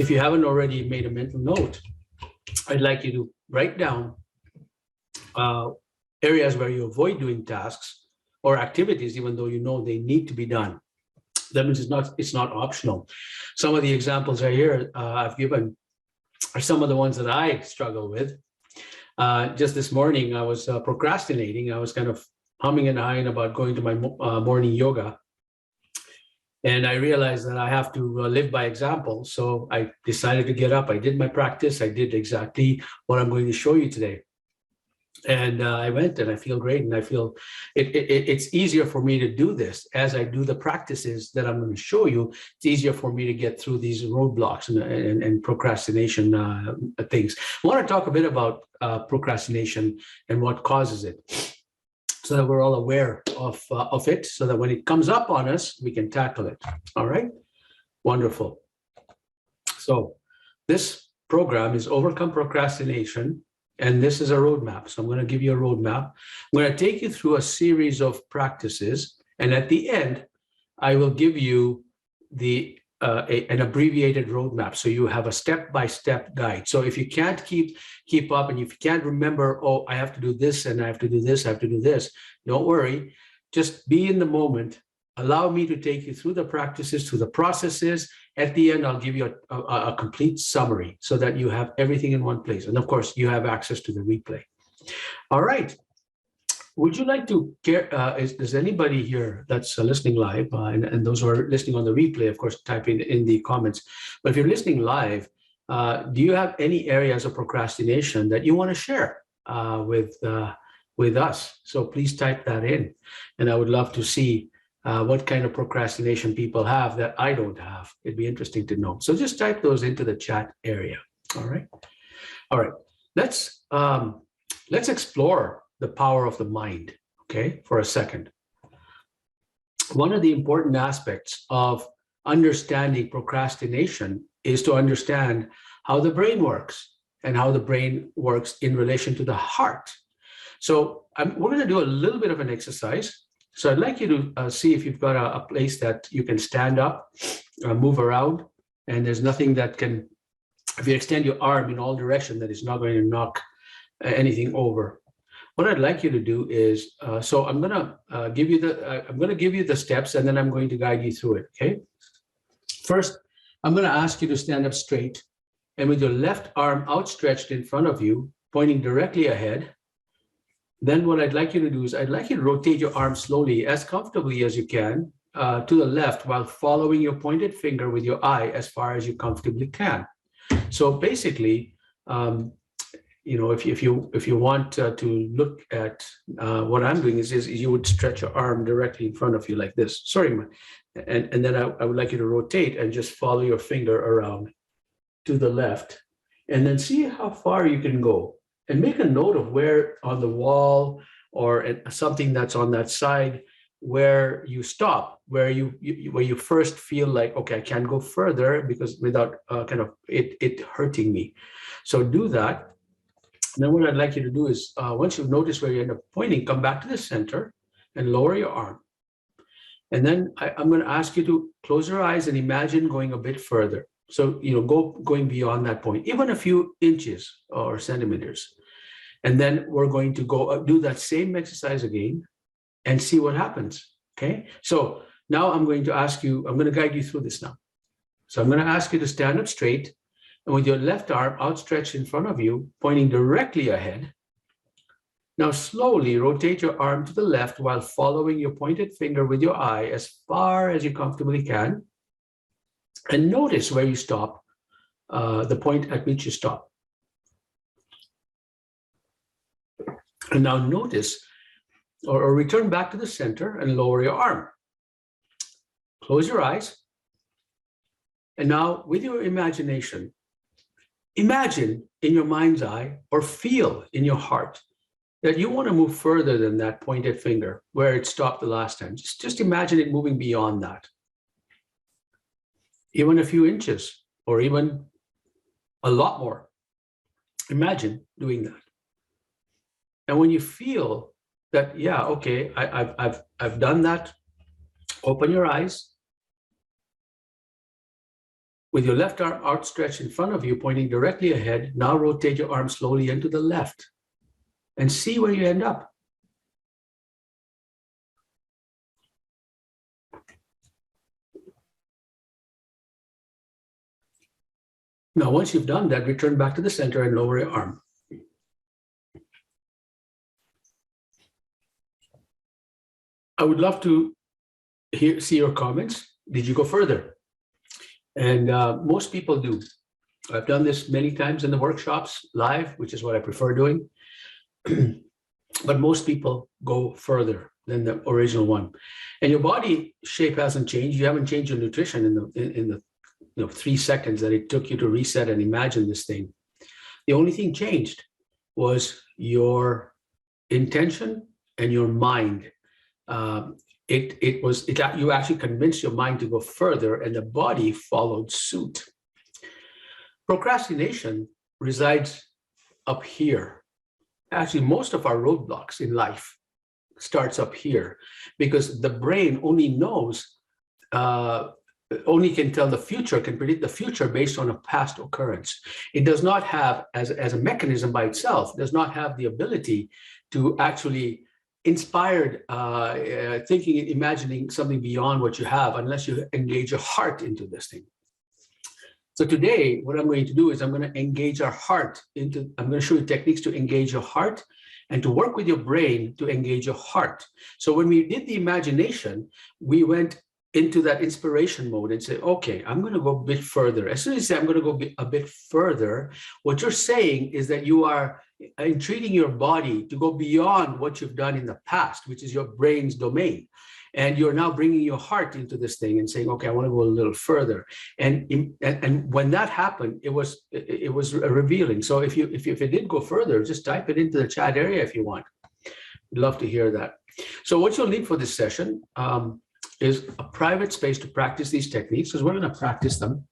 if you haven't already made a mental note, I'd like you to write down areas where you avoid doing tasks or activities, even though you know they need to be done. That means it's not optional. Some of the examples right here I've given are some of the ones that I struggle with. Just this morning, I was procrastinating. I was kind of humming and hawing about going to my morning yoga. And I realized that I have to live by example. So I decided to get up. I did my practice. I did exactly what I'm going to show you today. And I went and I feel great. And I feel it's easier for me to do this as I do the practices that I'm going to show you. It's easier for me to get through these roadblocks and procrastination things. I want to talk a bit about procrastination and what causes it, so that we're all aware of it, so that when it comes up on us, we can tackle it. All right? Wonderful. So this program is Overcome Procrastination, and this is a roadmap. So I'm going to give you a roadmap. I'm going to take you through a series of practices, and at the end, I will give you an abbreviated roadmap, so you have a step-by-step guide. So if you can't keep up, and if you can't remember, oh, I have to do this, and I have to do this, I have to do this, don't worry. Just be in the moment. Allow me to take you through the practices, through the processes. At the end, I'll give you a complete summary so that you have everything in one place. And of course, you have access to the replay. All right. Would you like to is anybody here that's listening live, and those who are listening on the replay, of course, type in the comments. But if you're listening live, do you have any areas of procrastination that you want to share with us? So please type that in. And I would love to see what kind of procrastination people have that I don't have. It'd be interesting to know. So just type those into the chat area. All right. All right. Let's explore the power of the mind, okay, for a second. One of the important aspects of understanding procrastination is to understand how the brain works and how the brain works in relation to the heart. So we're going to do a little bit of an exercise. So I'd like you to see if you've got a place that you can stand up, move around, and there's nothing that can, if you extend your arm in all directions, that is not going to knock anything over. What I'd like you to do is, so I'm gonna give you the steps, and then I'm going to guide you through it. Okay. First, I'm going to ask you to stand up straight, and with your left arm outstretched in front of you, pointing directly ahead. Then what I'd like you to do is I'd like you to rotate your arm slowly, as comfortably as you can, to the left, while following your pointed finger with your eye as far as you comfortably can. So basically, you know, if you want to look at what I'm doing is you would stretch your arm directly in front of you like this. Sorry, and then I would like you to rotate and just follow your finger around to the left, and then see how far you can go, and make a note of where on the wall or something that's on that side where you stop, where you first feel like, okay, I can't go further because without kind of it hurting me. So do that. And then what I'd like you to do is, once you've noticed where you end up pointing, come back to the center and lower your arm. And then I'm going to ask you to close your eyes and imagine going a bit further. So, you know, going beyond that point, even a few inches or centimeters. And then we're going to go do that same exercise again and see what happens. Okay. So now I'm going to ask you, I'm going to guide you through this now. So I'm going to ask you to stand up straight, and with your left arm outstretched in front of you, pointing directly ahead. Now slowly rotate your arm to the left while following your pointed finger with your eye as far as you comfortably can. And notice where you stop, the point at which you stop. And now notice, or return back to the center and lower your arm. Close your eyes. And now with your imagination, imagine in your mind's eye or feel in your heart that you want to move further than that pointed finger where it stopped the last time. Just imagine it moving beyond that. Even a few inches or even a lot more. Imagine doing that. And when you feel that, yeah, okay, I've done that, open your eyes. With your left arm outstretched in front of you, pointing directly ahead, now rotate your arm slowly into the left and see where you end up. Now, once you've done that, return back to the center and lower your arm. I would love to see your comments. Did you go further? And most people do. I've done this many times in the workshops live, which is what I prefer doing. But most people go further than the original one. And your body shape hasn't changed. You haven't changed your nutrition in the 3 seconds that it took you to reset and imagine this thing. The only thing changed was your intention and your mind. You actually convinced your mind to go further, and the body followed suit. Procrastination resides up here. Actually, most of our roadblocks in life starts up here, because the brain only knows, only can tell the future, can predict the future based on a past occurrence. It does not have, as a mechanism by itself, does not have the ability to actually inspired thinking and imagining something beyond what you have, unless you engage your heart into this thing. So today, what I'm going to do is I'm going to engage our heart into, I'm going to show you techniques to engage your heart and to work with your brain to engage your heart. So when we did the imagination, we went into that inspiration mode and say, okay, I'm going to go a bit further. As soon as you say I'm going to go a bit further, what you're saying is that you are entreating your body to go beyond what you've done in the past, which is your brain's domain. And you're now bringing your heart into this thing and saying, okay, I want to go a little further. And when that happened, it was revealing. So if it did go further, just type it into the chat area if you want. We'd love to hear that. So what you'll need for this session is a private space to practice these techniques, because we're going to practice them.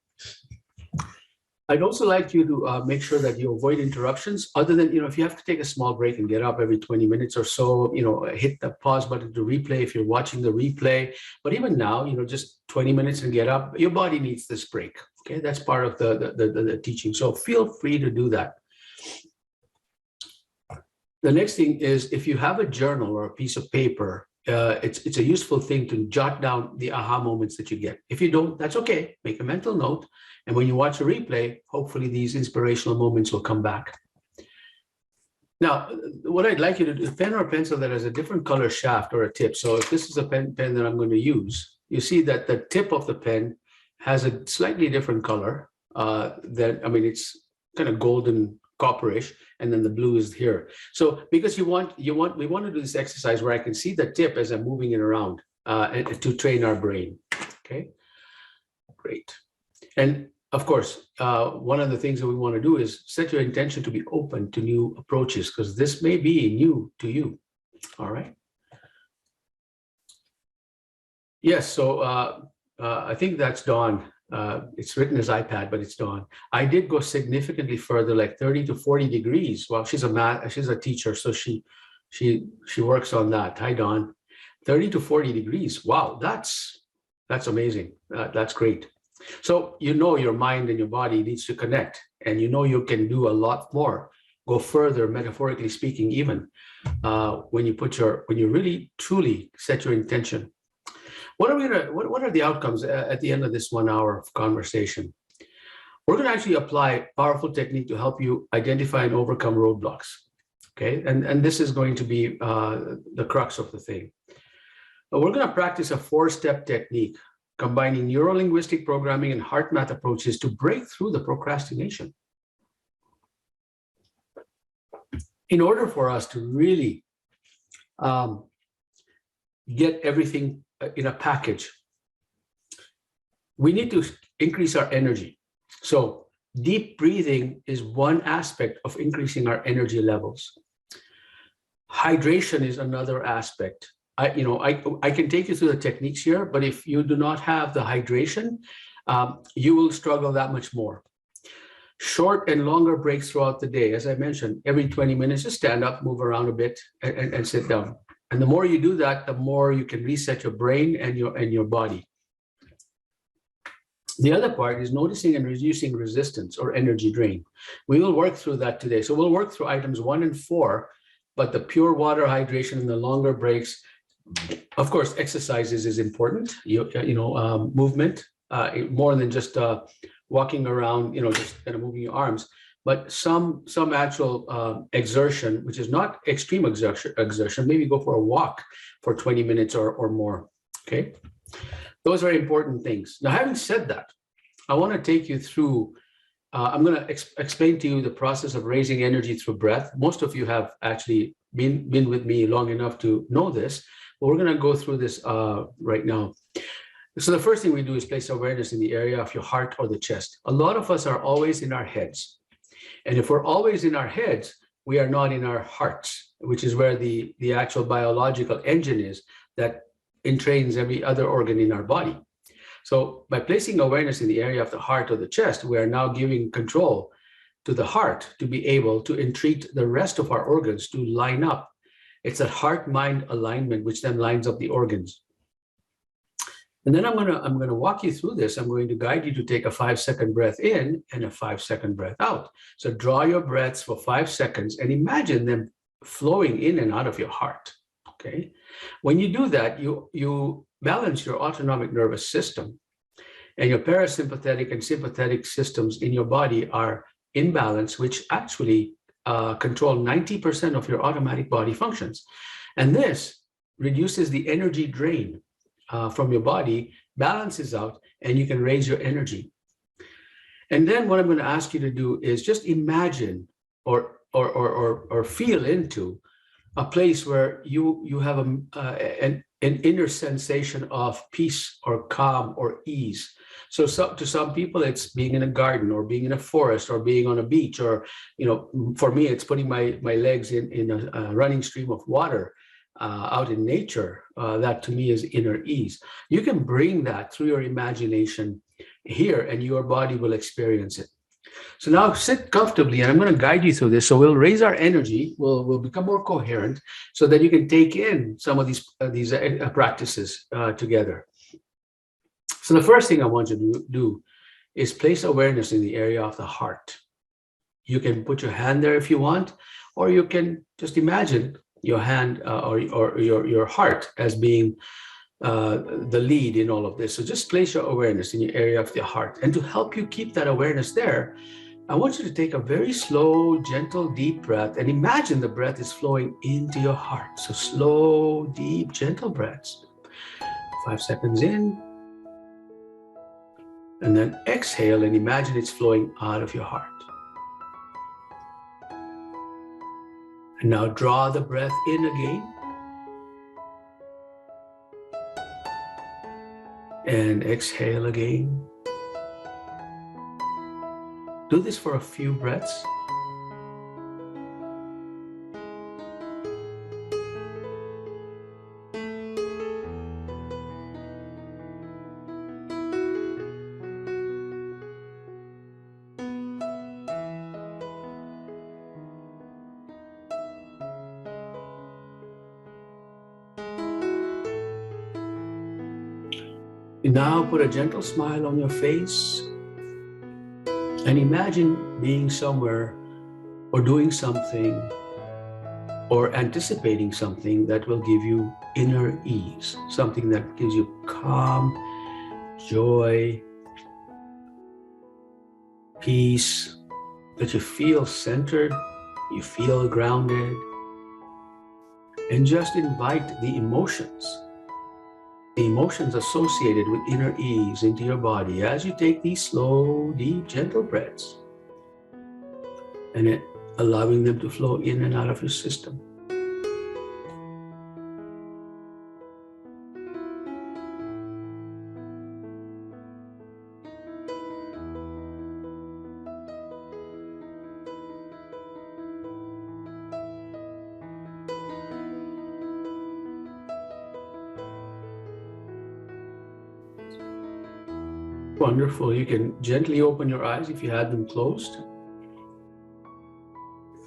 I'd also like you to make sure that you avoid interruptions, other than, if you have to take a small break and get up every 20 minutes or so, hit the pause button to replay if you're watching the replay. But even now, just 20 minutes and get up. Your body needs this break. Okay, that's part of the teaching. So feel free to do that. The next thing is, if you have a journal or a piece of paper, it's a useful thing to jot down the aha moments that you get. If you don't, that's okay. Make a mental note. And when you watch a replay, hopefully these inspirational moments will come back. Now, what I'd like you to do, a pen or a pencil that has a different color shaft or a tip. So if this is a pen that I'm going to use, you see that the tip of the pen has a slightly different color. It's kind of golden copperish, and then the blue is here. So because we want to do this exercise where I can see the tip as I'm moving it around and to train our brain. Okay, great. And of course, one of the things that we want to do is set your intention to be open to new approaches, because this may be new to you. All right. Yes. So I think that's Dawn. It's written as iPad, but it's Dawn. I did go significantly further, like 30 to 40 degrees. Well, she's a teacher, so she works on that. Hi, Dawn. 30 to 40 degrees. Wow, that's amazing. That's great. So your mind and your body needs to connect, and you can do a lot more, go further, metaphorically speaking, even when you really truly set your intention. What are the outcomes at the end of this 1 hour of conversation? We're going to actually apply powerful technique to help you identify and overcome roadblocks. Okay, and this is going to be the crux of the thing. But we're going to practice a 4-step technique, combining neuro-linguistic programming and heart math approaches to break through the procrastination. In order for us to really get everything in a package, we need to increase our energy. So deep breathing is one aspect of increasing our energy levels. Hydration is another aspect. I can take you through the techniques here, but if you do not have the hydration, you will struggle that much more. Short and longer breaks throughout the day. As I mentioned, every 20 minutes, just stand up, move around a bit, and sit down. And the more you do that, the more you can reset your brain and your body. The other part is noticing and reducing resistance or energy drain. We will work through that today. So we'll work through items 1 and 4, but the pure water hydration and the longer breaks, of course, exercises is important. Movement, more than just walking around, just kind of moving your arms, but some actual exertion, which is not extreme exertion. Maybe go for a walk for 20 minutes or more. Okay. Those are important things. Now, having said that, I want to take you through, I'm going to explain to you the process of raising energy through breath. Most of you have actually been with me long enough to know this, but we're going to go through this right now. So the first thing we do is place awareness in the area of your heart or the chest. A lot of us are always in our heads. And if we're always in our heads, we are not in our hearts, which is where the actual biological engine is that entrains every other organ in our body. So by placing awareness in the area of the heart or the chest, we are now giving control to the heart to be able to entreat the rest of our organs to line up. It's a heart-mind alignment, which then lines up the organs. And then I'm gonna walk you through this. I'm going to guide you to take a 5-second breath in and a 5-second breath out. So draw your breaths for 5 seconds and imagine them flowing in and out of your heart. Okay. When you do that, you balance your autonomic nervous system, and your parasympathetic and sympathetic systems in your body are in balance, which actually control 90% of your automatic body functions. And this reduces the energy drain from your body, balances out, and you can raise your energy. And then what I'm going to ask you to do is just imagine or feel into a place where you have an inner sensation of peace or calm or ease. So to some people, it's being in a garden or being in a forest or being on a beach, or, for me, it's putting my legs in a running stream of water out in nature. That to me is inner ease. You can bring that through your imagination here, and your body will experience it. So now sit comfortably, and I'm going to guide you through this. So we'll raise our energy, we'll become more coherent, so that you can take in some of these practices together. So the first thing I want you to do is place awareness in the area of the heart. You can put your hand there if you want, or you can just imagine your hand or your heart as being the lead in all of this. So just place your awareness in your area of the heart. And to help you keep that awareness there, I want you to take a very slow, gentle, deep breath, and imagine the breath is flowing into your heart. So slow, deep, gentle breaths. 5 seconds in, and then exhale and imagine it's flowing out of your heart. And now draw the breath in again. And exhale again. Do this for a few breaths. Now put a gentle smile on your face and imagine being somewhere or doing something or anticipating something that will give you inner ease, something that gives you calm, joy, peace, that you feel centered, you feel grounded, and just invite the emotions associated with inner ease into your body as you take these slow, deep, gentle breaths, and allowing them to flow in and out of your system. Wonderful. You can gently open your eyes if you had them closed.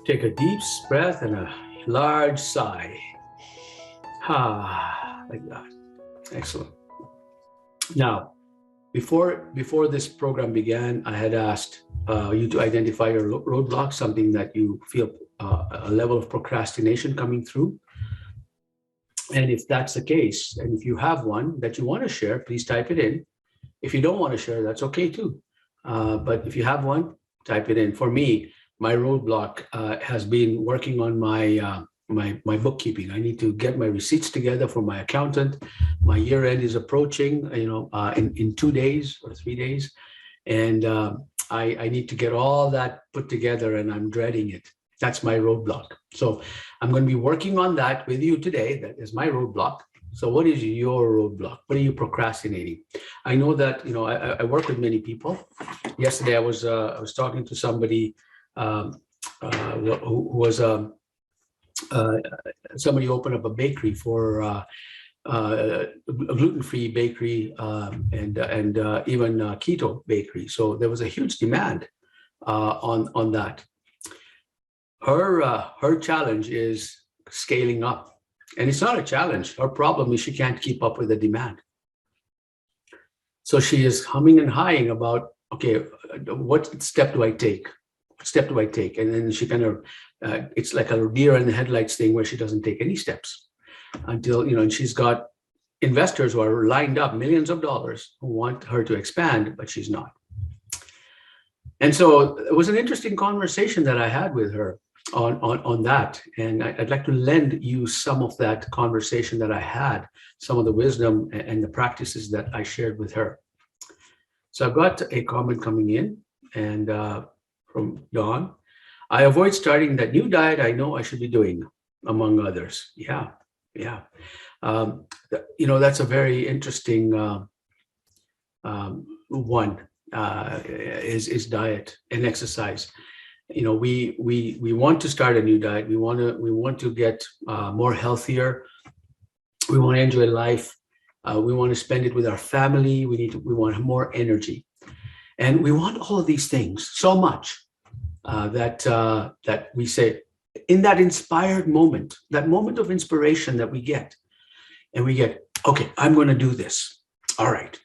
Take a deep breath and a large sigh. Like that. Excellent. Now, before this program began, I had asked you to identify your roadblocks, something that you feel a level of procrastination coming through. And if that's the case, and if you have one that you want to share, please type it in. If you don't want to share, that's okay too. But if you have one, type it in. For me, my roadblock has been working on my bookkeeping. I need to get my receipts together for my accountant. My year end is approaching, in 2 days or 3 days, and I need to get all that put together, and I'm dreading it. That's my roadblock. So I'm going to be working on that with you today. That is my roadblock. So what is your roadblock? What are you procrastinating? I know that, I work with many people. Yesterday, I was talking to somebody who was somebody opened up a bakery for a gluten-free bakery and even keto bakery. So there was a huge demand on that. Her challenge is scaling up, and it's not a challenge. Her problem is she can't keep up with the demand. So she is humming and hawing about, okay, what step do I take? What step do I take? And then she kind of, it's like a deer in the headlights thing where she doesn't take any steps until, and she's got investors who are lined up, millions of dollars, who want her to expand, but she's not. And so it was an interesting conversation that I had with her on that. And I'd like to lend you some of that conversation that I had, some of the wisdom and the practices that I shared with her. So I've got a comment coming in, and from Dawn. I avoid starting that new diet I know I should be doing, among others. Yeah. That's a very interesting one, is diet and exercise. We want to start a new diet. We want to get more healthier. We want to enjoy life. We want to spend it with our family. We want more energy, and we want all of these things so much that we say, in that inspired moment, that moment of inspiration that we get, and we get, okay, I'm going to do this. All right.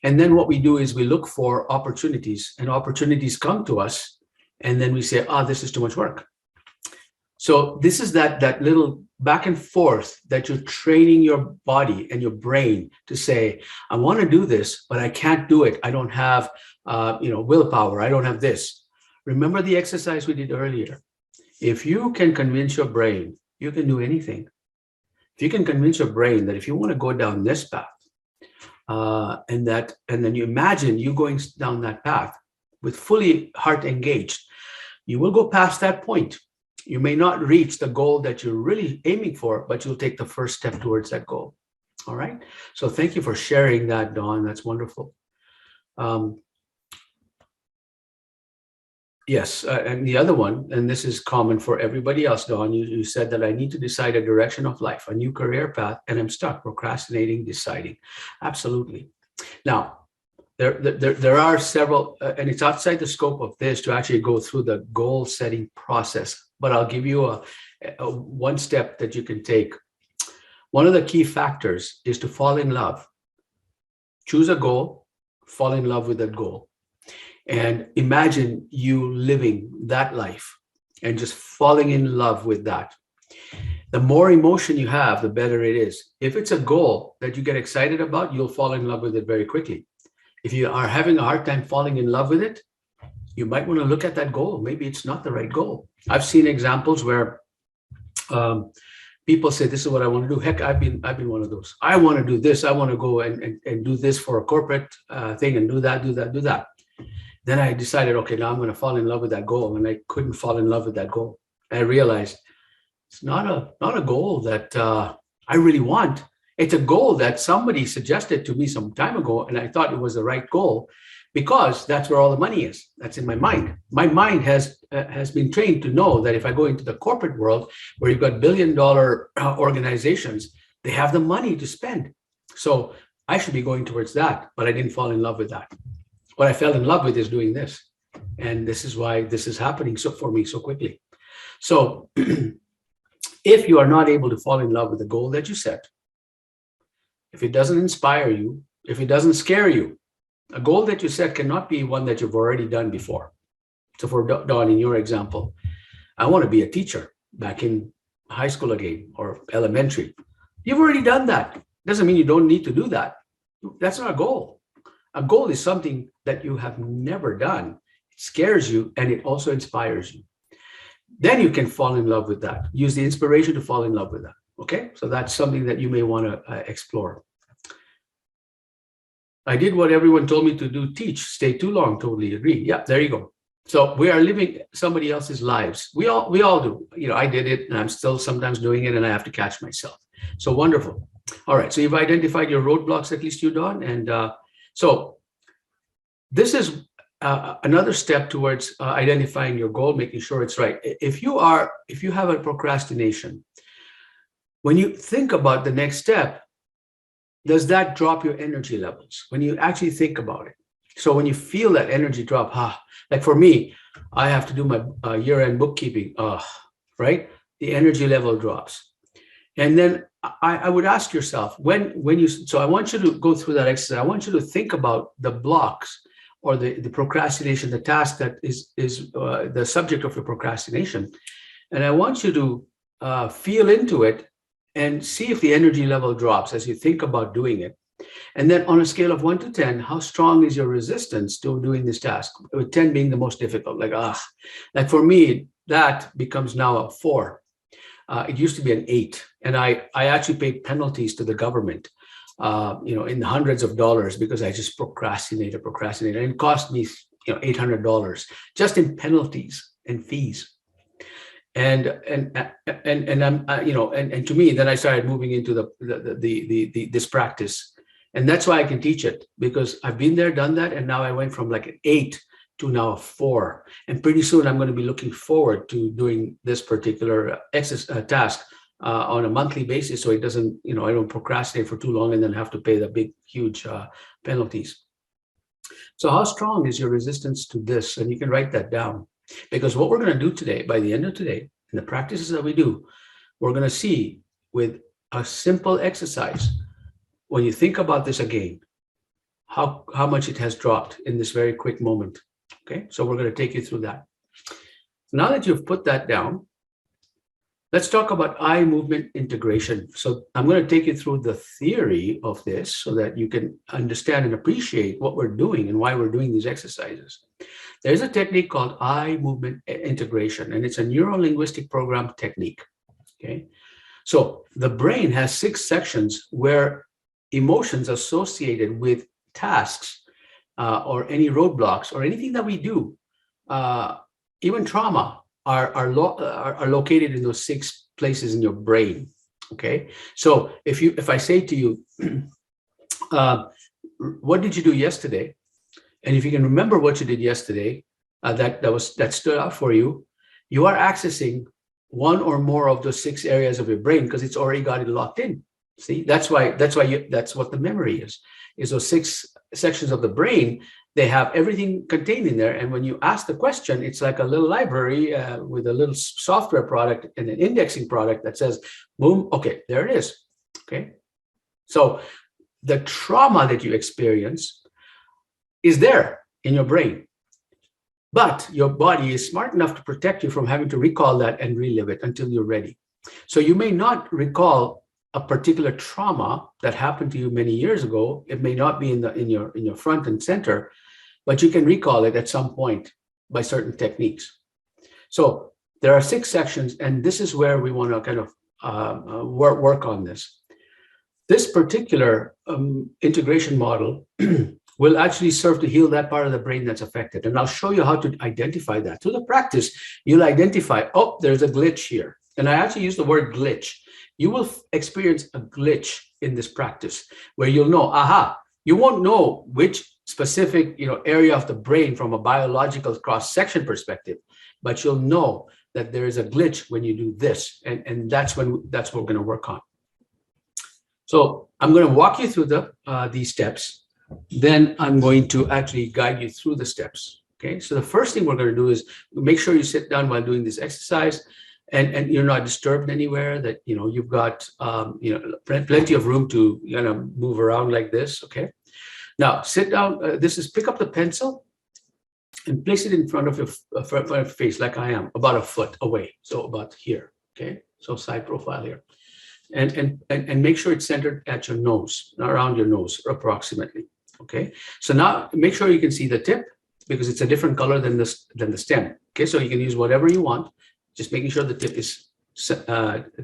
And then what we do is we look for opportunities, and opportunities come to us. And then we say, this is too much work. So this is that little back and forth that you're training your body and your brain to say, I want to do this, but I can't do it. I don't have, willpower. I don't have this. Remember the exercise we did earlier. If you can convince your brain, you can do anything. If you can convince your brain that if you want to go down this path, and then you imagine you going down that path with fully heart engaged, you will go past that point. You may not reach the goal that you're really aiming for, but you'll take the first step towards that goal. All right. So thank you for sharing that, Dawn. That's wonderful. Yes, and the other one, and this is common for everybody else, Dawn, you said that I need to decide a direction of life, a new career path, and I'm stuck procrastinating, deciding. Absolutely. Now, there are several, and it's outside the scope of this to actually go through the goal setting process, but I'll give you a one step that you can take. One of the key factors is to fall in love. Choose a goal, fall in love with that goal. And imagine you living that life and just falling in love with that. The more emotion you have, the better it is. If it's a goal that you get excited about, you'll fall in love with it very quickly. If you are having a hard time falling in love with it, you might want to look at that goal. Maybe it's not the right goal. I've seen examples where people say, this is what I want to do. Heck, I've been one of those. I want to do this. I want to go and do this for a corporate thing and do that. Then I decided, okay, now I'm going to fall in love with that goal. And I couldn't fall in love with that goal. And I realized it's not a goal that I really want. It's a goal that somebody suggested to me some time ago. And I thought it was the right goal because that's where all the money is. That's in my mind. My mind has been trained to know that if I go into the corporate world where you've got billion-dollar organizations, they have the money to spend. So I should be going towards that, but I didn't fall in love with that. What I fell in love with is doing this. And this is why this is happening for me so quickly. So if you are not able to fall in love with the goal that you set, if it doesn't inspire you, if it doesn't scare you, A goal that you set cannot be one that you've already done before. So for Don, in your example, I want to be a teacher back in high school again or elementary. You've already done that. Doesn't mean you don't need to do that. That's not a goal. A goal is something that you have never done. It scares you and it also inspires you. Then you can fall in love with that. Use the inspiration to fall in love with that. Okay, so that's something that you may want to explore. I did what everyone told me to do, teach, stay too long, totally agree. Yeah, there you go. So we are living somebody else's lives. We all do. I did it and I'm still sometimes doing it and I have to catch myself. So wonderful. All right, so you've identified your roadblocks, at least you, Don. And so this is another step towards identifying your goal, making sure it's right. If you have a procrastination, when you think about the next step, does that drop your energy levels when you actually think about it? So when you feel that energy drop, like for me, I have to do my year-end bookkeeping, right? The energy level drops. And then I would ask yourself, so I want you to go through that exercise. I want you to think about the blocks or the procrastination, the task that is the subject of your procrastination. And I want you to feel into it and see if the energy level drops as you think about doing it. And then on a scale of 1 to 10, how strong is your resistance to doing this task? With 10 being the most difficult, like for me, that becomes now a 4. It used to be an 8. And I actually paid penalties to the government, in the hundreds of dollars because I just procrastinated. And it cost me, $800 just in penalties and fees. And I'm, and to me, then I started moving into this practice. And that's why I can teach it, because I've been there, done that. And now I went from like an 8 to now a 4. And pretty soon I'm going to be looking forward to doing this particular task on a monthly basis. So it doesn't, I don't procrastinate for too long and then have to pay the big, huge penalties. So how strong is your resistance to this? And you can write that down, because what we're going to do today, by the end of today, in the practices that we do, we're going to see with a simple exercise, when you think about this again, how much it has dropped in this very quick moment. Okay, so we're going to take you through that. Now that you've put that down, let's talk about eye movement integration. So I'm going to take you through the theory of this so that you can understand and appreciate what we're doing and why we're doing these exercises. There's a technique called eye movement integration, and it's a neuro-linguistic program technique. Okay, so the brain has 6 sections where emotions associated with tasks or any roadblocks or anything that we do, even trauma, are located in those 6 places in your brain. Okay, so if I say to you, what did you do yesterday? And if you can remember what you did yesterday, that stood out for you, you are accessing one or more of those 6 areas of your brain because it's already got it locked in. See, that's what the memory is those 6 sections of the brain. They have everything contained in there. And when you ask the question, it's like a little library with a little software product and an indexing product that says, boom, okay, there it is. Okay. So the trauma that you experience is there in your brain, but your body is smart enough to protect you from having to recall that and relive it until you're ready. So you may not recall a particular trauma that happened to you many years ago. It may not be in your front and center, but you can recall it at some point by certain techniques. So there are 6 sections, and this is where we want to kind of work on this. This particular integration model will actually serve to heal that part of the brain that's affected. And I'll show you how to identify that. Through the practice, you'll identify, oh, there's a glitch here. And I actually use the word glitch. You will experience a glitch in this practice where you'll know, you won't know which specific area of the brain from a biological cross-section perspective, but you'll know that there is a glitch when you do this. And that's what we're going to work on. So I'm going to walk you through these steps. Then I'm going to actually guide you through the steps. Okay, so the first thing we're going to do is make sure you sit down while doing this exercise. And you're not disturbed anywhere, that you've got plenty of room to move around like this. Okay, Now sit down. This is pick up the pencil and place it in front of your face, like I am, about a foot away. So about here. Okay. So side profile here. And make sure it's centered at your nose, around your nose, approximately. Okay. So now make sure you can see the tip, because it's a different color than the stem. Okay. So you can use whatever you want, just making sure the tip is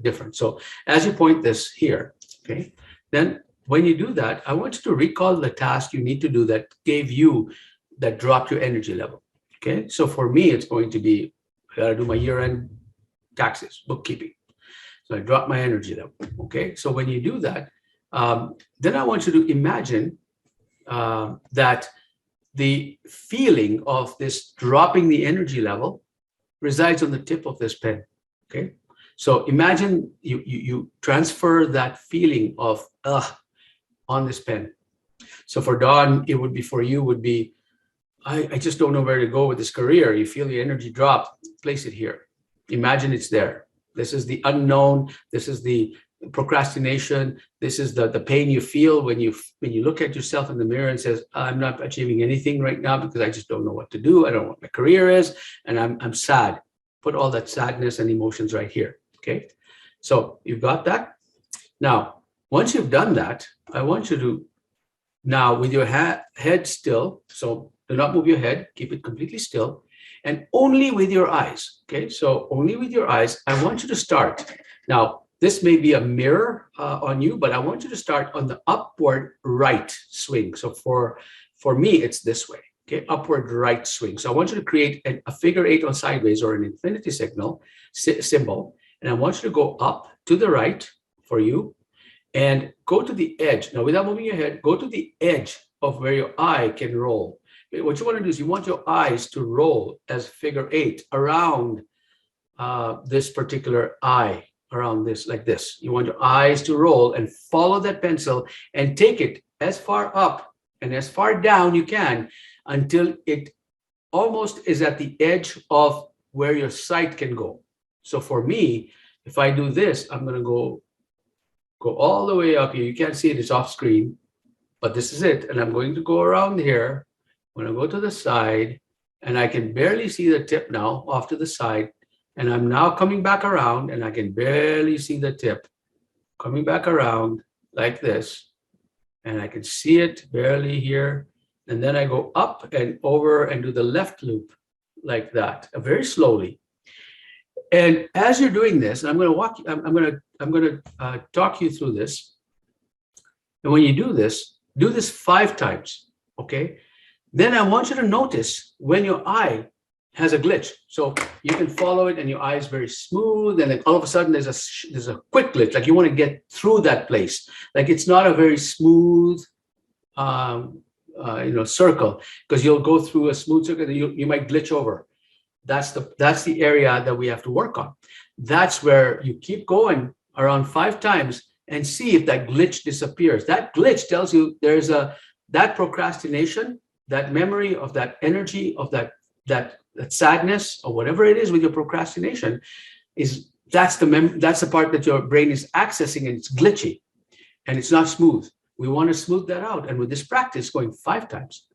different. So as you point this here, okay, then when you do that, I want you to recall the task you need to do that dropped your energy level. Okay. So for me, it's going to be, I got to do my year-end taxes, bookkeeping. So I drop my energy level. Okay. So when you do that, then I want you to imagine that the feeling of this dropping the energy level resides on the tip of this pen. Okay. So imagine you transfer that feeling of on this pen. So for Don, it would be, for you would be, I just don't know where to go with this career. You feel your energy drop, place it here. Imagine it's there. This is the unknown. This is the procrastination. This is the pain you feel when you look at yourself in the mirror and says, I'm not achieving anything right now because I just don't know what to do. I don't know what my career is, and I'm sad. Put all that sadness and emotions right here. Okay. So you've got that. Now, once you've done that, I want you to now, with your head still, so do not move your head, keep it completely still, and only with your eyes. Okay, so only with your eyes, I want you to start. Now, this may be a mirror on you, but I want you to start on the upward right swing. So for me, it's this way. Okay, upward right swing. So I want you to create a figure 8 on sideways, or an infinity symbol, and I want you to go up to the right for you, and go to the edge. Now, without moving your head, go to the edge of where your eye can roll. What you want to do is you want your eyes to roll as figure 8 around this particular eye, around this, like this. You want your eyes to roll and follow that pencil and take it as far up and as far down you can until it almost is at the edge of where your sight can go. So for me, if I do this, I'm going to go all the way up here. You can't see it, it's off screen, but this is it. And I'm going to go around here. I'm going to go to the side, and I can barely see the tip now off to the side. And I'm now coming back around, and I can barely see the tip coming back around like this. And I can see it barely here. And then I go up and over and do the left loop like that, very slowly. And as you're doing this, I'm going to talk you through this. And when you do this 5 times, okay? Then I want you to notice when your eye has a glitch. So you can follow it, and your eye is very smooth, and then all of a sudden there's a quick glitch, like you want to get through that place. Like it's not a very smooth circle, because you'll go through a smooth circle and you might glitch over. That's the area that we have to work on. That's where you keep going around 5 times and see if that glitch disappears. That glitch tells you there's that procrastination, that memory of that energy, of that sadness, or whatever it is with your procrastination, that's the part that your brain is accessing, and it's glitchy and it's not smooth. We want to smooth that out. And with this practice going 5 times,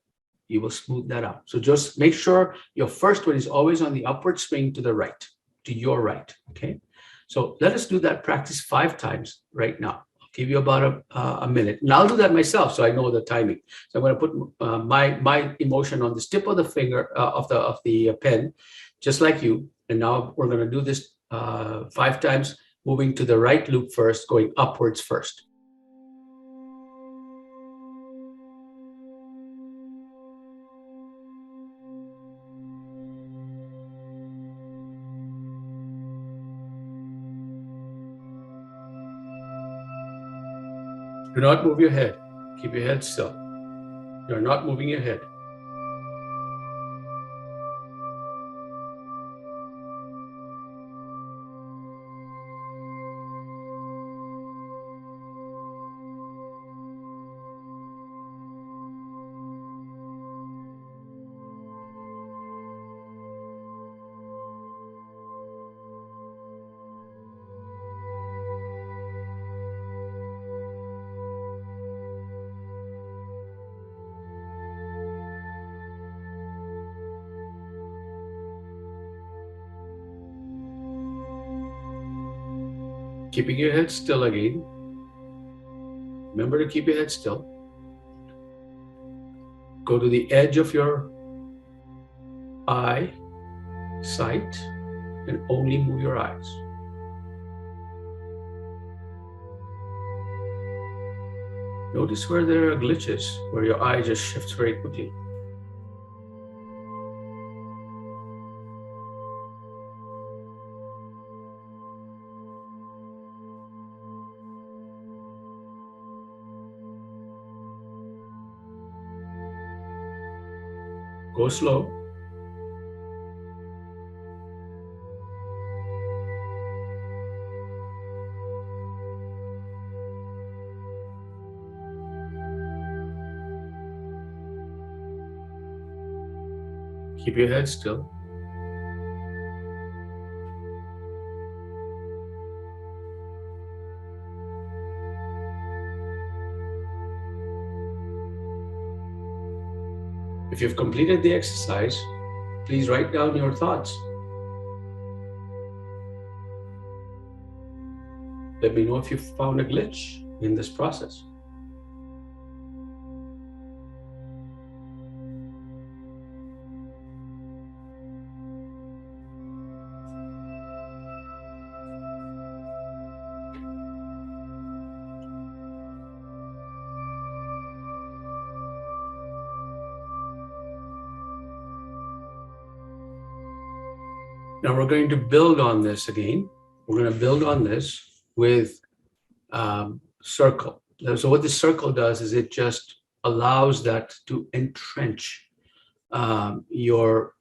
you will smooth that out. So just make sure your first one is always on the upward swing to the right, to your right. Okay. So let us do that practice 5 times right now. I'll give you about a minute, and I'll do that myself so I know the timing. So I'm going to put my emotion on the tip of the finger of the pen, just like you. And now we're going to do this 5 times, moving to the right loop first, going upwards first. Do not move your head. Keep your head still. You're not moving your head. Keeping your head still again. Remember to keep your head still. Go to the edge of your eye, sight, and only move your eyes. Notice where there are glitches, where your eye just shifts very quickly. Go slow. Keep your head still. If you've completed the exercise, please write down your thoughts. Let me know if you found a glitch in this process. Now we're going to build on this again. We're going to build on this with circle. So what this circle does is it just allows that to entrench your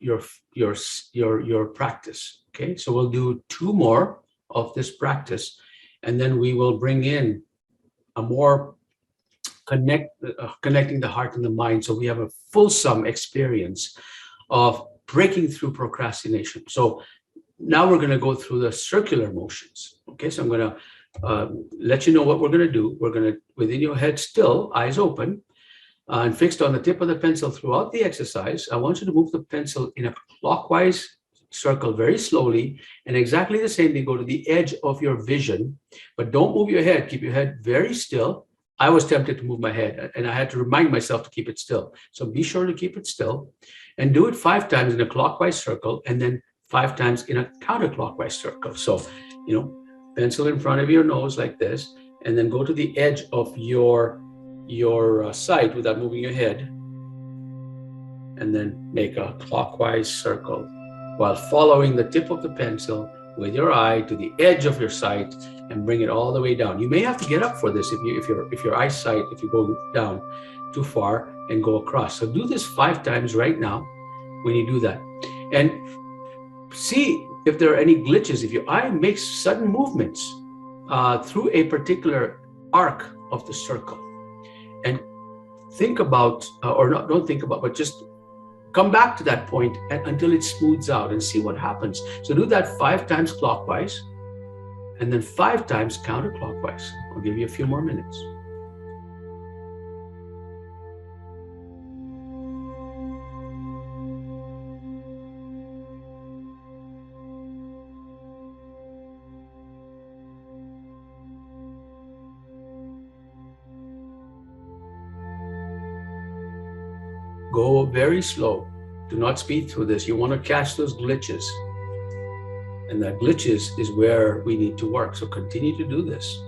practice. Okay, so we'll do 2 more of this practice, and then we will bring in a more connecting the heart and the mind, so we have a fulsome experience of breaking through procrastination. So now we're going to go through the circular motions. Okay, so I'm going to let you know what we're going to do. We're going to, within your head still, eyes open, and fixed on the tip of the pencil throughout the exercise, I want you to move the pencil in a clockwise circle very slowly, and exactly the same thing, go to the edge of your vision, but don't move your head. Keep your head very still. I was tempted to move my head, and I had to remind myself to keep it still. So be sure to keep it still, and do it 5 times in a clockwise circle, and then 5 times in a counterclockwise circle. So, pencil in front of your nose like this, and then go to the edge of your sight without moving your head, and then make a clockwise circle while following the tip of the pencil with your eye to the edge of your sight and bring it all the way down. You may have to get up for this if your eyesight, if you go down too far and go across. So do this 5 times right now when you do that. And see if there are any glitches. If your eye makes sudden movements through a particular arc of the circle, and think about, don't think about, but just come back to that point until it smooths out and see what happens. So do that 5 times clockwise and then 5 times counterclockwise. I'll give you a few more minutes. Go very slow. Do not speed through this. You want to catch those glitches. And that glitches is where we need to work. So continue to do this.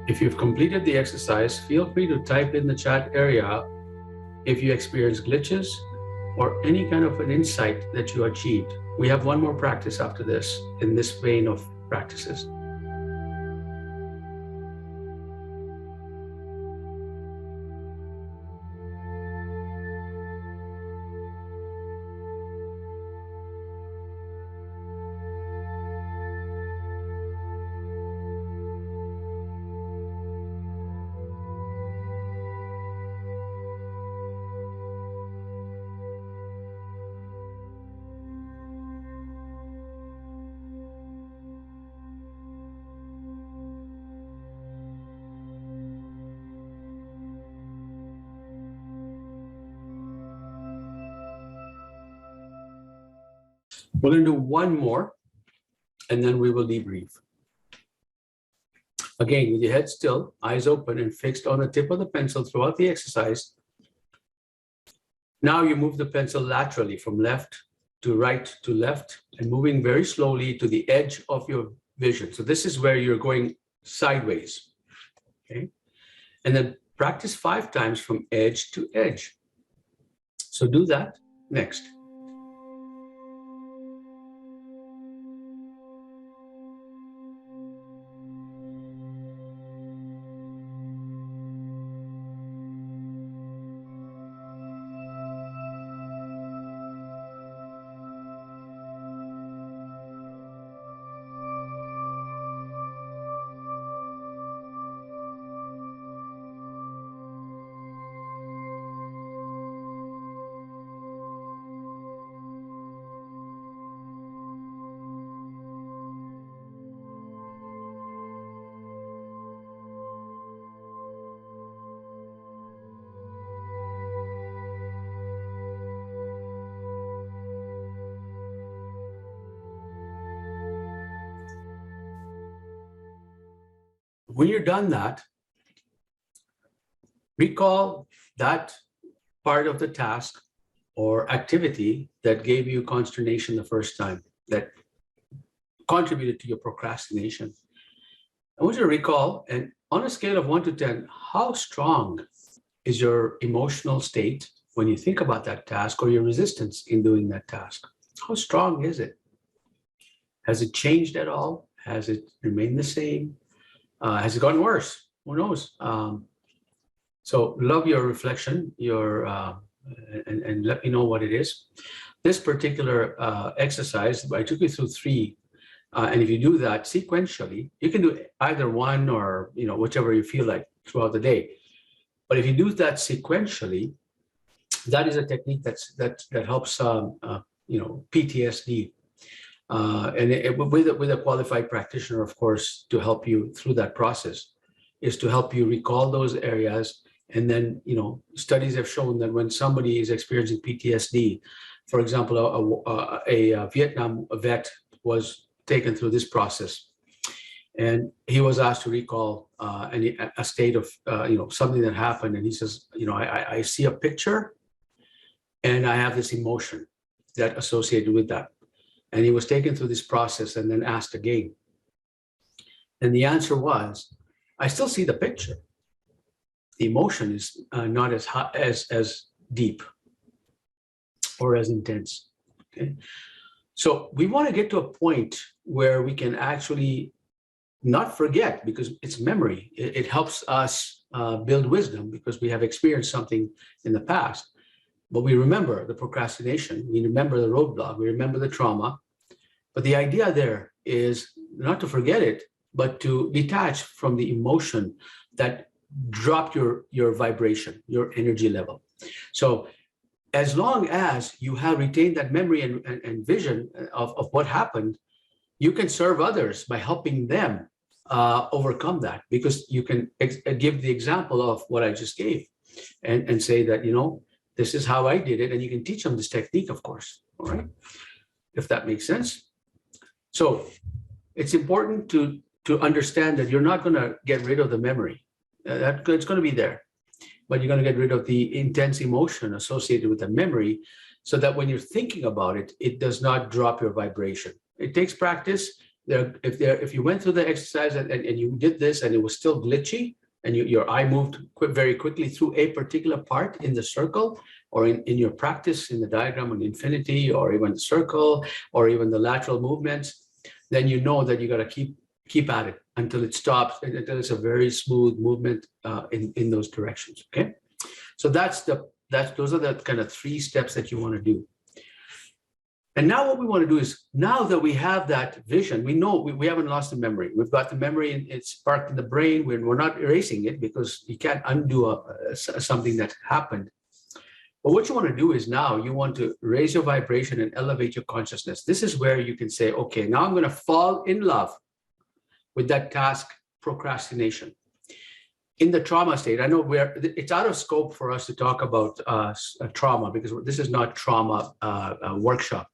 If you've completed the exercise, feel free to type in the chat area if you experience glitches or any kind of an insight that you achieved. We have one more practice after this in this vein of practices. We're going to do one more, and then we will debrief. Again, with your head still, eyes open and fixed on the tip of the pencil throughout the exercise. Now you move the pencil laterally from left to right to left and moving very slowly to the edge of your vision. So this is where you're going sideways, okay? And then practice 5 times from edge to edge. So do that next. When you're done that, recall that part of the task or activity that gave you consternation the first time, that contributed to your procrastination. I want you to recall, and on a scale of 1 to 10, how strong is your emotional state when you think about that task or your resistance in doing that task? How strong is it? Has it changed at all? Has it remained the same? Has it gotten worse? Who knows? So love your reflection, and let me know what it is. This particular exercise, I took you through 3, and if you do that sequentially, you can do either one or whichever you feel like throughout the day. But if you do that sequentially, that is a technique that helps PTSD. And with a qualified practitioner, of course, to help you through that process, is to help you recall those areas. And then, studies have shown that when somebody is experiencing PTSD, for example, a Vietnam vet was taken through this process, and he was asked to recall a state of, something that happened. And he says, I see a picture and I have this emotion that associated with that. And he was taken through this process and then asked again. And the answer was, I still see the picture. The emotion is not as high, as deep or as intense. Okay. So we want to get to a point where we can actually not forget, because it's memory. It helps us build wisdom because we have experienced something in the past. But we remember the procrastination, we remember the roadblock, we remember the trauma. But the idea there is not to forget it, but to detach from the emotion that dropped your vibration, your energy level. So as long as you have retained that memory and vision of what happened, you can serve others by helping them overcome that, because you can give the example of what I just gave and say that, this is how I did it. And you can teach them this technique, of course, all right? If that makes sense. So it's important to understand that you're not going to get rid of the memory. It's going to be there, but you're going to get rid of the intense emotion associated with the memory, so that when you're thinking about it, it does not drop your vibration. It takes practice, if you went through the exercise and you did this and it was still glitchy, and your eye moved very quickly through a particular part in the circle, or in your practice in the diagram on infinity, or even the circle, or even the lateral movements, then you know that you got to keep at it until it stops, and until it's a very smooth movement in those directions. Okay, so those are the kind of 3 steps that you want to do. And now what we want to do is, now that we have that vision, we know we haven't lost the memory. We've got the memory, and it's parked in the brain. We're not erasing it, because you can't undo something that happened. But what you want to do is, now you want to raise your vibration and elevate your consciousness. This is where you can say, okay, now I'm going to fall in love with that task, procrastination. In the trauma state, I know it's out of scope for us to talk about trauma, because this is not trauma workshop,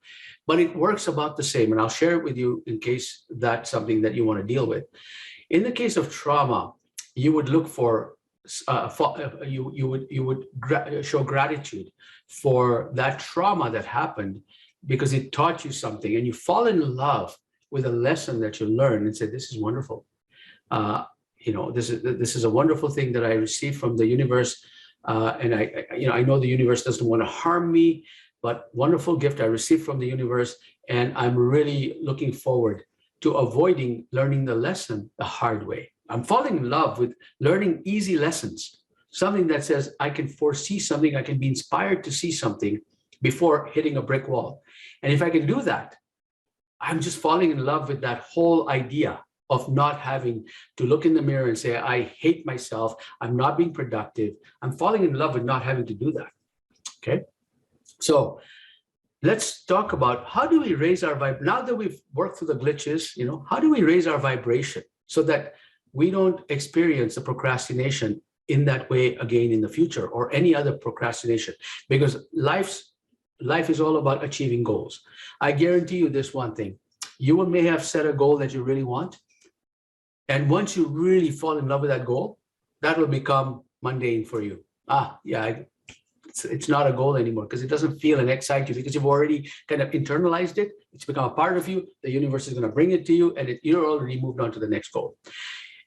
but it works about the same. And I'll share it with you in case that's something that you want to deal with. In the case of trauma, you would look for, you would show gratitude for that trauma that happened, because it taught you something, and you fall in love with a lesson that you learned and say, this is wonderful. This is a wonderful thing that I received from the universe, and I know the universe doesn't want to harm me, but wonderful gift I received from the universe, and I'm really looking forward to avoiding learning the lesson the hard way. I'm falling in love with learning easy lessons, something that says I can foresee something, I can be inspired to see something before hitting a brick wall. And if I can do that, I'm just falling in love with that whole idea of not having to look in the mirror and say, I hate myself, I'm not being productive. I'm falling in love with not having to do that. Okay, so let's talk about, how do we raise our vibration? Now that we've worked through the glitches, how do we raise our vibration so that we don't experience the procrastination in that way again in the future, or any other procrastination? Because life is all about achieving goals. I guarantee you this one thing: you may have set a goal that you really want, and once you really fall in love with that goal, that will become mundane for you. It's not a goal anymore, because it doesn't feel and excite you, because you've already kind of internalized it. It's become a part of you. The universe is going to bring it to you, and you're already moved on to the next goal.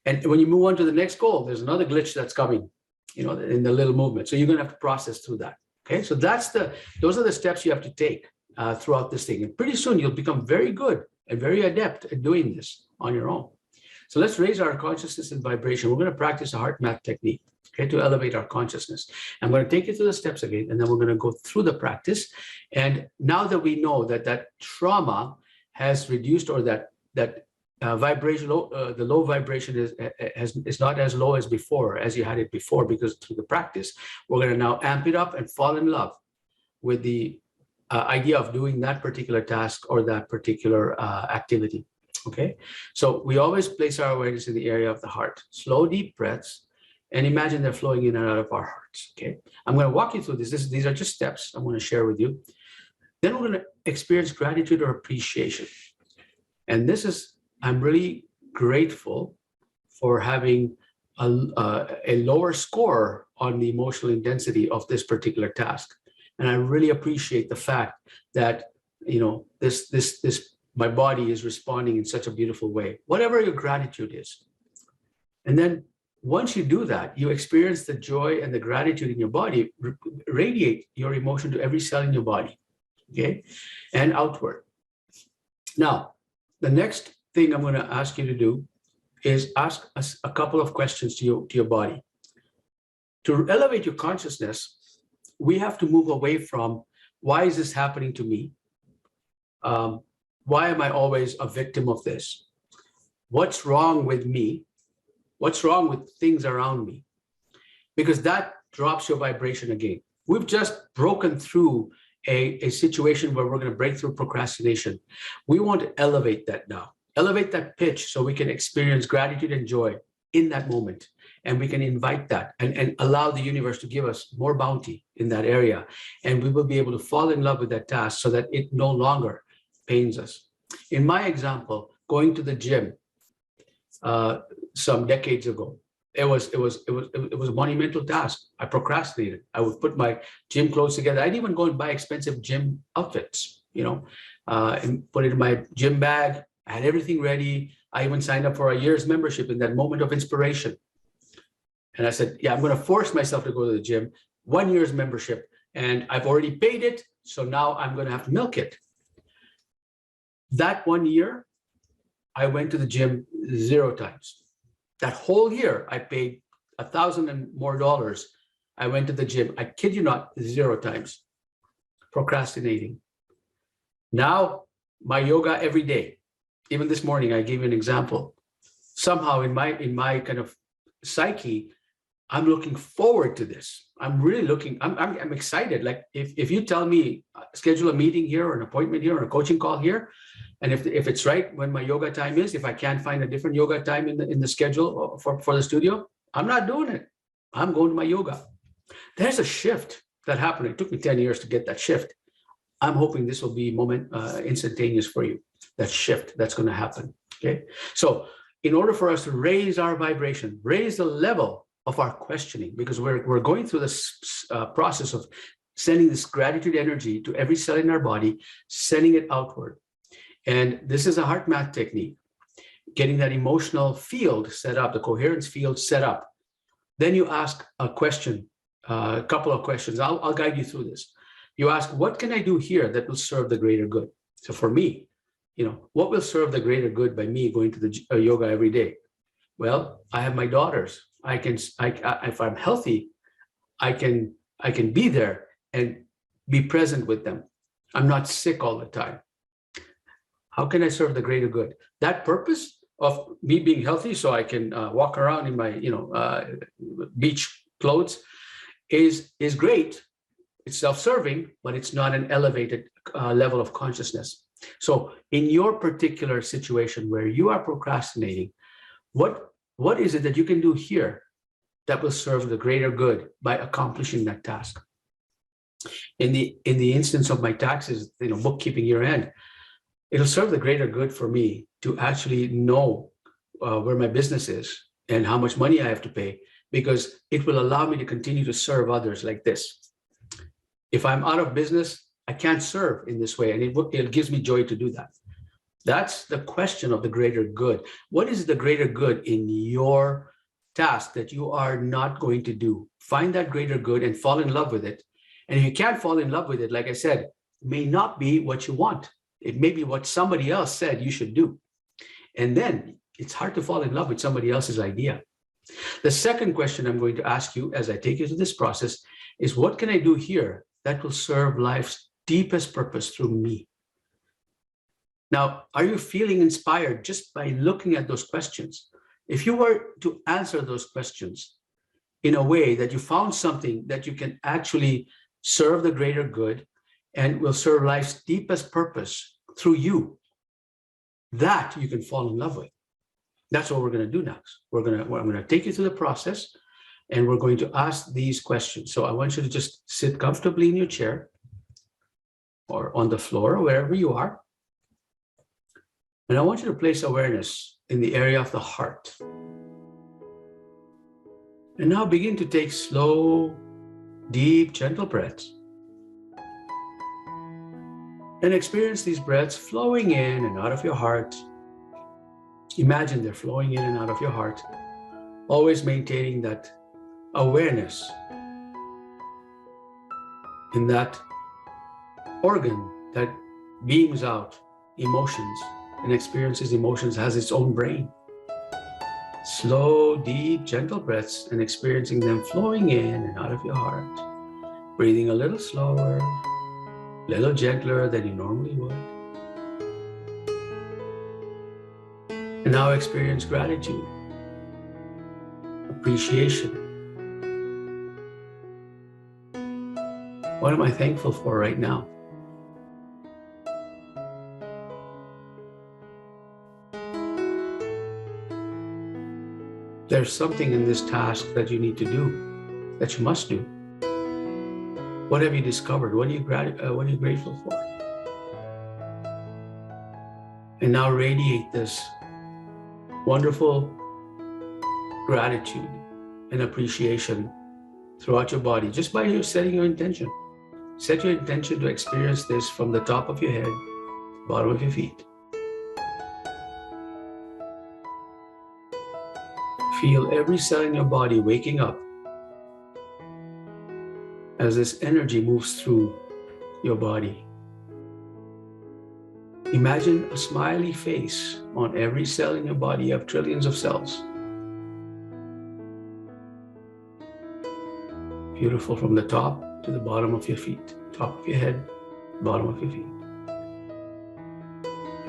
And when you move on to the next goal, there's another glitch that's coming, in the little movement. So you're going to have to process through that. Okay, so those are the steps you have to take throughout this thing. And pretty soon you'll become very good and very adept at doing this on your own. So let's raise our consciousness and vibration. We're going to practice a heart math technique, okay, to elevate our consciousness. I'm going to take you through the steps again, and then we're going to go through the practice. And now that we know that trauma has reduced, or that vibration, the low vibration is not as low as before, as you had it before, because through the practice, we're going to now amp it up and fall in love with the idea of doing that particular task or that particular activity. Okay, so we always place our awareness in the area of the heart. Slow, deep breaths, and imagine they're flowing in and out of our hearts. Okay, I'm going to walk you through this. These are just steps I'm going to share with you. Then we're going to experience gratitude or appreciation. And this is, I'm really grateful for having a lower score on the emotional intensity of this particular task. And I really appreciate the fact that, my body is responding in such a beautiful way, whatever your gratitude is. And then once you do that, you experience the joy and the gratitude in your body, radiate your emotion to every cell in your body, okay, and outward. Now, the next thing I'm going to ask you to do is ask us a couple of questions to your body. To elevate your consciousness, we have to move away from, why is this happening to me? Why am I always a victim of this? What's wrong with me? What's wrong with things around me? Because that drops your vibration again. We've just broken through a situation where we're going to break through procrastination. We want to elevate that now. Elevate that pitch so we can experience gratitude and joy in that moment. And we can invite that and allow the universe to give us more bounty in that area. And we will be able to fall in love with that task so that it no longer pains us. In my example, going to the gym some decades ago, it was a monumental task. I procrastinated. I would put my gym clothes together. I'd even go and buy expensive gym outfits, and put it in my gym bag, I had everything ready. I even signed up for a year's membership in that moment of inspiration. And I said, yeah, I'm going to force myself to go to the gym, 1 year's membership, and I've already paid it. So now I'm going to have to milk it. That 1 year, I went to the gym 0 times. That whole year, I paid $1,000 and more. I went to the gym. I kid you not, 0 times. Procrastinating. Now, my yoga every day. Even this morning, I gave you an example. Somehow in my kind of psyche, I'm looking forward to this. I'm really looking, I'm excited. Like if you tell me, schedule a meeting here or an appointment here or a coaching call here, and if it's right when my yoga time is, if I can't find a different yoga time in the schedule for the studio, I'm not doing it. I'm going to my yoga. There's a shift that happened. It took me 10 years to get that shift. I'm hoping this will be instantaneous for you. That shift that's going to happen. Okay. So in order for us to raise our vibration, raise the level of our questioning, because we're going through this process of sending this gratitude energy to every cell in our body, sending it outward. And this is a heart math technique, getting that emotional field set up, the coherence field set up. Then you ask a question, a couple of questions. I'll guide you through this. You ask, what can I do here that will serve the greater good? So for me, what will serve the greater good by me going to the yoga every day? Well, I have my daughters. If I'm healthy, I can be there and be present with them. I'm not sick all the time. How can I serve the greater good? That purpose of me being healthy so I can walk around in my beach clothes is great. It's self-serving, but it's not an elevated level of consciousness. So in your particular situation where you are procrastinating, what is it that you can do here that will serve the greater good by accomplishing that task? In the instance of my taxes, bookkeeping year end, it'll serve the greater good for me to actually know where my business is and how much money I have to pay, because it will allow me to continue to serve others like this. If I'm out of business, I can't serve in this way, and it gives me joy to do that. That's the question of the greater good. What is the greater good in your task that you are not going to do? Find that greater good and fall in love with it. And if you can't fall in love with it, like I said, it may not be what you want. It may be what somebody else said you should do. And then it's hard to fall in love with somebody else's idea. The second question I'm going to ask you as I take you through this process is, what can I do here that will serve life's deepest purpose through me? Now, are you feeling inspired just by looking at those questions? If you were to answer those questions in a way that you found something that you can actually serve the greater good and will serve life's deepest purpose through you, that you can fall in love with. That's what we're going to do next. I'm going to take you through the process, and we're going to ask these questions. So I want you to just sit comfortably in your chair or on the floor, or wherever you are. And I want you to place awareness in the area of the heart. And now begin to take slow, deep, gentle breaths. And experience these breaths flowing in and out of your heart. Imagine they're flowing in and out of your heart, always maintaining that awareness in that organ that beams out emotions and experiences emotions, has its own brain. Slow, deep, gentle breaths and experiencing them flowing in and out of your heart. Breathing a little slower, a little gentler than you normally would. And now experience gratitude, appreciation. What am I thankful for right now? There's something in this task that you need to do, that you must do. What have you discovered? What are you grateful for? And now radiate this wonderful gratitude and appreciation throughout your body, just by setting your intention. Set your intention to experience this from the top of your head, bottom of your feet. Feel every cell in your body waking up as this energy moves through your body. Imagine a smiley face on every cell in your body. You have trillions of cells. Beautiful, from the top to the bottom of your feet, top of your head, bottom of your feet.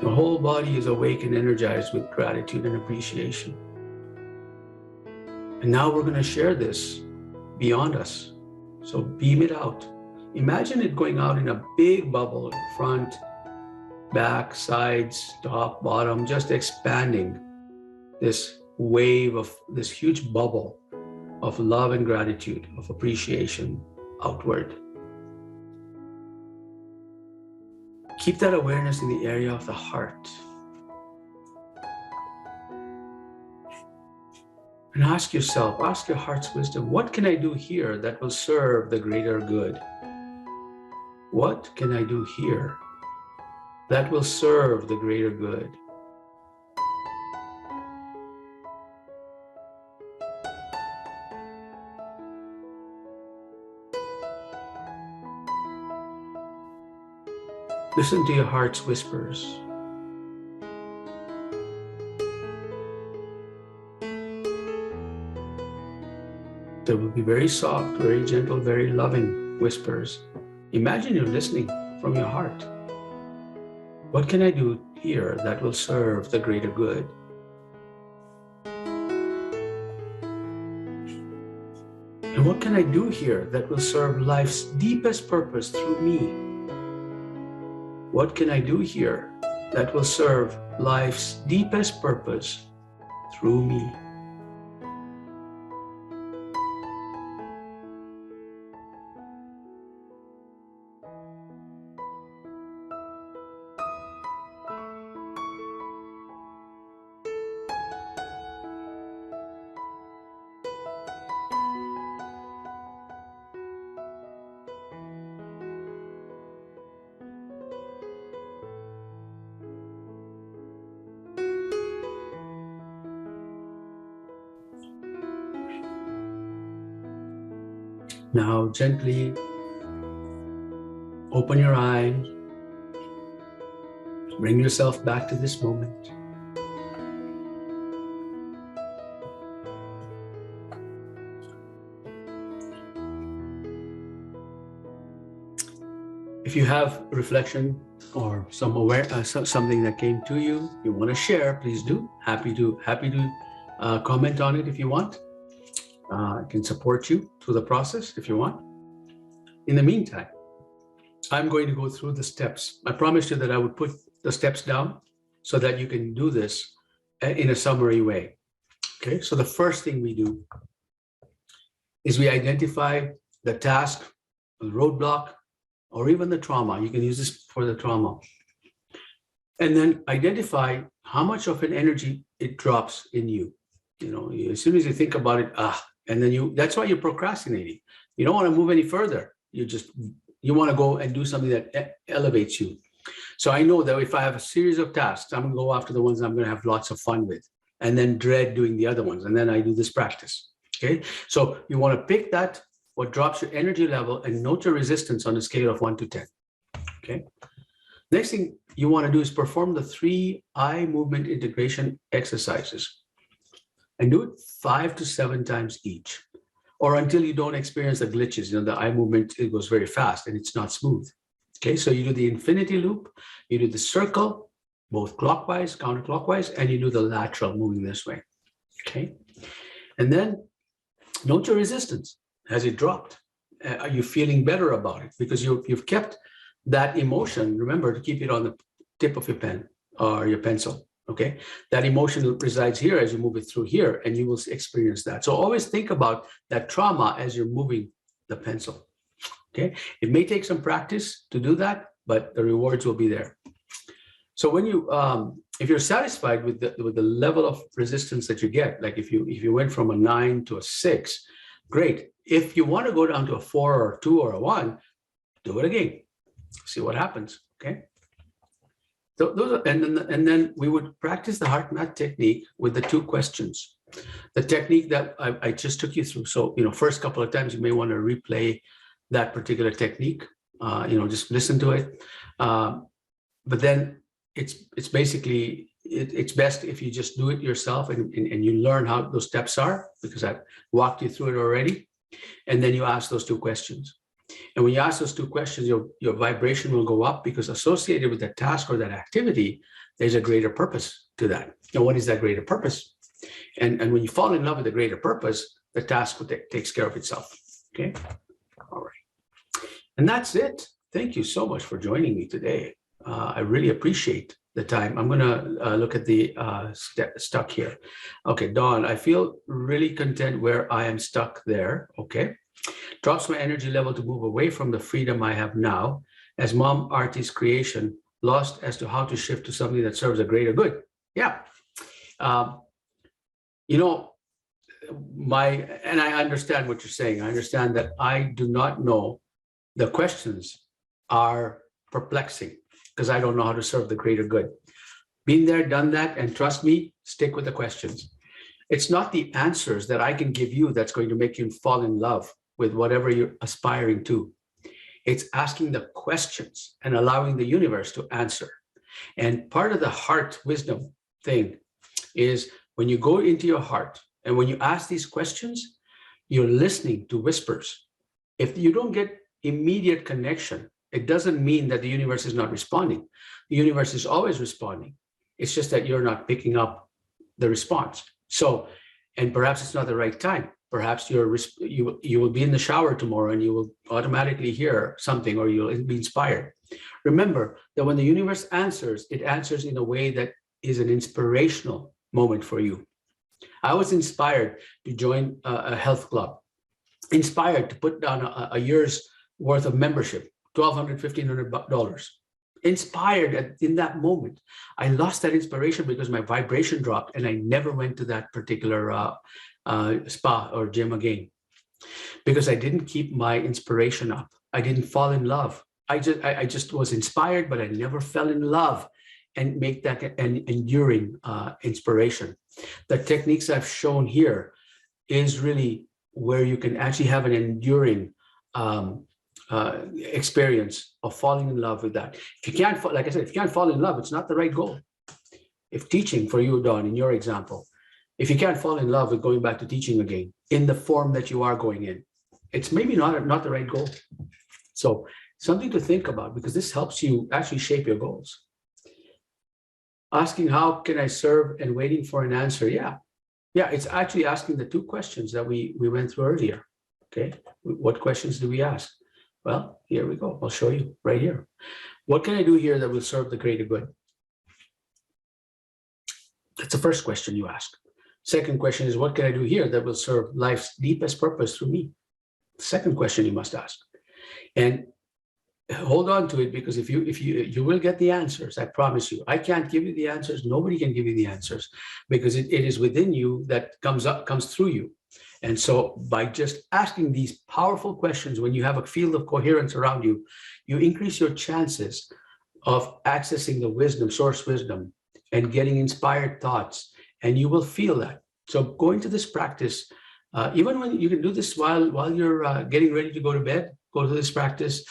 Your whole body is awake and energized with gratitude and appreciation. And now we're going to share this beyond us. So beam it out. Imagine it going out in a big bubble, front, back, sides, top, bottom, just expanding this wave of this huge bubble of love and gratitude, of appreciation outward. Keep that awareness in the area of the heart. And ask yourself, ask your heart's wisdom, what can I do here that will serve the greater good? What can I do here that will serve the greater good? Listen to your heart's whispers. There will be very soft, very gentle, very loving whispers. Imagine you're listening from your heart. What can I do here that will serve the greater good? And what can I do here that will serve life's deepest purpose through me? What can I do here that will serve life's deepest purpose through me? Now gently open your eyes, bring yourself back to this moment. If you have reflection or some something that came to you, you want to share, please do. Happy to comment on it if you want. I can support you through the process if you want. In the meantime, I'm going to go through the steps. I promised you that I would put the steps down so that you can do this in a summary way. Okay, so the first thing we do is we identify the task, the roadblock, or even the trauma. You can use this for the trauma. And then identify how much of an energy it drops in you. You know, as soon as you think about it, and then that's why you're procrastinating. You don't want to move any further. You want to go and do something that elevates you. So I know that if I have a series of tasks, I'm going to go after the ones I'm going to have lots of fun with, and then dread doing the other ones. And then I do this practice. Okay. So you want to pick that, what drops your energy level, and note your resistance on a scale of 1 to 10. Okay. Next thing you want to do is perform the 3 eye movement integration exercises. And do it 5 to 7 times each, or until you don't experience the glitches. You know, the eye movement, it goes very fast and it's not smooth. Okay, so you do the infinity loop, you do the circle, both clockwise, counterclockwise, and you do the lateral moving this way. Okay, and then note your resistance. Has it dropped? Are you feeling better about it? Because you've kept that emotion. Remember to keep it on the tip of your pen or your pencil. Okay, that emotion resides here as you move it through here, and you will experience that. So always think about that trauma as you're moving the pencil. Okay, it may take some practice to do that, but the rewards will be there. So when you, if you're satisfied with the level of resistance that you get, like if you went from a 9 to a 6, great. If you want to go down to a 4 or a 2 or a 1, do it again. See what happens. Okay. So those are, and then we would practice the heart math technique with the 2 questions. The technique that I just took you through. So, first couple of times you may want to replay that particular technique, just listen to it. But then it's basically, it's best if you just do it yourself and you learn how those steps are, because I've walked you through it already. And then you ask those two questions. And when you ask those two questions, your vibration will go up, because associated with that task or that activity, there's a greater purpose to that. Now, what is that greater purpose? And when you fall in love with the greater purpose, the task takes care of itself. Okay. All right. And that's it. Thank you so much for joining me today. I really appreciate the time. I'm going to look at the stuck here. Okay, Dawn, I feel really content where I am stuck there. Okay. Drops my energy level to move away from the freedom I have now as Mom Artie's creation, lost as to how to shift to something that serves a greater good. Yeah. And I understand what you're saying. I understand that I do not know. The questions are perplexing because I don't know how to serve the greater good. Been there, done that, and trust me, stick with the questions. It's not the answers that I can give you that's going to make you fall in love with whatever you're aspiring to. It's asking the questions and allowing the universe to answer. And part of the heart wisdom thing is when you go into your heart and when you ask these questions, you're listening to whispers. If you don't get immediate connection, it doesn't mean that the universe is not responding. The universe is always responding. It's just that you're not picking up the response. So, and perhaps it's not the right time. Perhaps you will be in the shower tomorrow and you will automatically hear something, or you'll be inspired. Remember that when the universe answers, it answers in a way that is an inspirational moment for you. I was inspired to join a health club, inspired to put down a year's worth of membership, $1,200, $1,500. Inspired in that moment. I lost that inspiration because my vibration dropped and I never went to that particular spa or gym again, because I didn't keep my inspiration up. I didn't fall in love. I just was inspired, but I never fell in love and make that an enduring inspiration. The techniques I've shown here is really where you can actually have an enduring experience of falling in love with that. If you can't, like I said, if you can't fall in love, it's not the right goal. If teaching for you, Dawn, in your example, if you can't fall in love with going back to teaching again in the form that you are going in, it's maybe not the right goal. So something to think about, because this helps you actually shape your goals. Asking how can I serve and waiting for an answer. Yeah, it's actually asking the two questions that we went through earlier. Okay, what questions do we ask? Well, here we go. I'll show you right here. What can I do here that will serve the greater good? That's the first question you ask. Second question is, what can I do here that will serve life's deepest purpose through me? Second question you must ask. And hold on to it, because if you will get the answers, I promise you. I can't give you the answers. Nobody can give you the answers, because it is within you that comes through you. And so by just asking these powerful questions, when you have a field of coherence around you, you increase your chances of accessing the wisdom, source wisdom, and getting inspired thoughts. And you will feel that. So go into this practice, even when you can do this while you're getting ready to go to bed, go to this practice,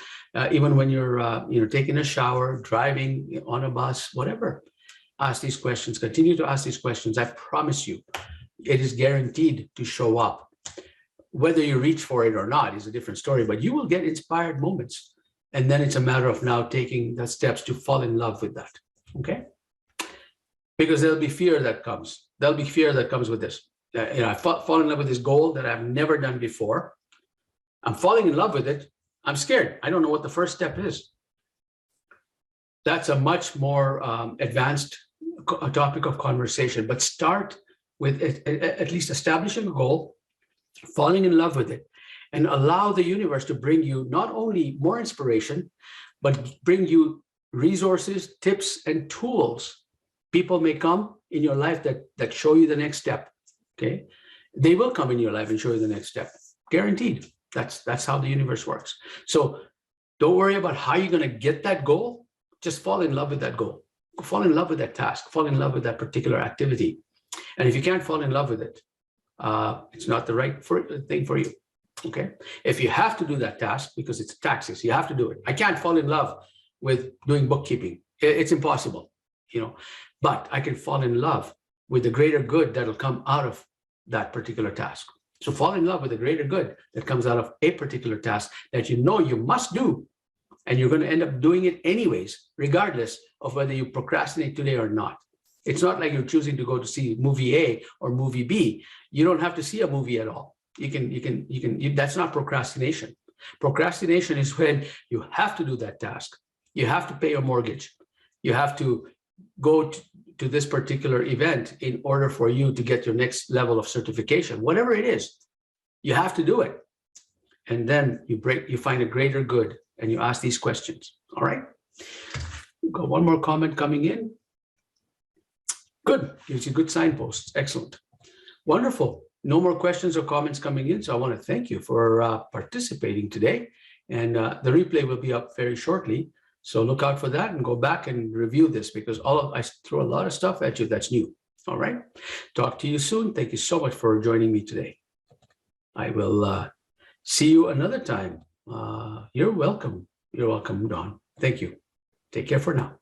even when you're taking a shower, driving on a bus, whatever. Ask these questions, continue to ask these questions. I promise you, it is guaranteed to show up. Whether you reach for it or not is a different story, but you will get inspired moments. And then it's a matter of now taking the steps to fall in love with that, okay? Because there'll be fear that comes. There'll be fear that comes with this. I fall in love with this goal that I've never done before. I'm falling in love with it. I'm scared. I don't know what the first step is. That's a much more advanced topic of conversation, but start with at least establishing a goal, falling in love with it, and allow the universe to bring you not only more inspiration, but bring you resources, tips, and tools. People may come in your life that show you the next step, okay? They will come in your life and show you the next step, guaranteed. That's how the universe works. So don't worry about how you're gonna get that goal. Just fall in love with that goal. Fall in love with that task. Fall in love with that particular activity. And if you can't fall in love with it, it's not the right thing for you. Okay. If you have to do that task because it's taxes, you have to do it. I can't fall in love with doing bookkeeping. It's impossible, but I can fall in love with the greater good that'll come out of that particular task. So fall in love with the greater good that comes out of a particular task that you must do, and you're going to end up doing it anyways, regardless of whether you procrastinate today or not. It's not like you're choosing to go to see movie A or movie B. You don't have to see a movie at all. That's not procrastination. Procrastination is when you have to do that task. You have to pay your mortgage. You have to go to this particular event in order for you to get your next level of certification, whatever it is. You have to do it. And then you find a greater good and you ask these questions. All right. We've got one more comment coming in. Good. Gives you good signposts. Excellent. Wonderful. No more questions or comments coming in. So I want to thank you for participating today. And the replay will be up very shortly. So look out for that and go back and review this, because I throw a lot of stuff at you that's new. All right. Talk to you soon. Thank you so much for joining me today. I will see you another time. You're welcome. You're welcome, Don. Thank you. Take care for now.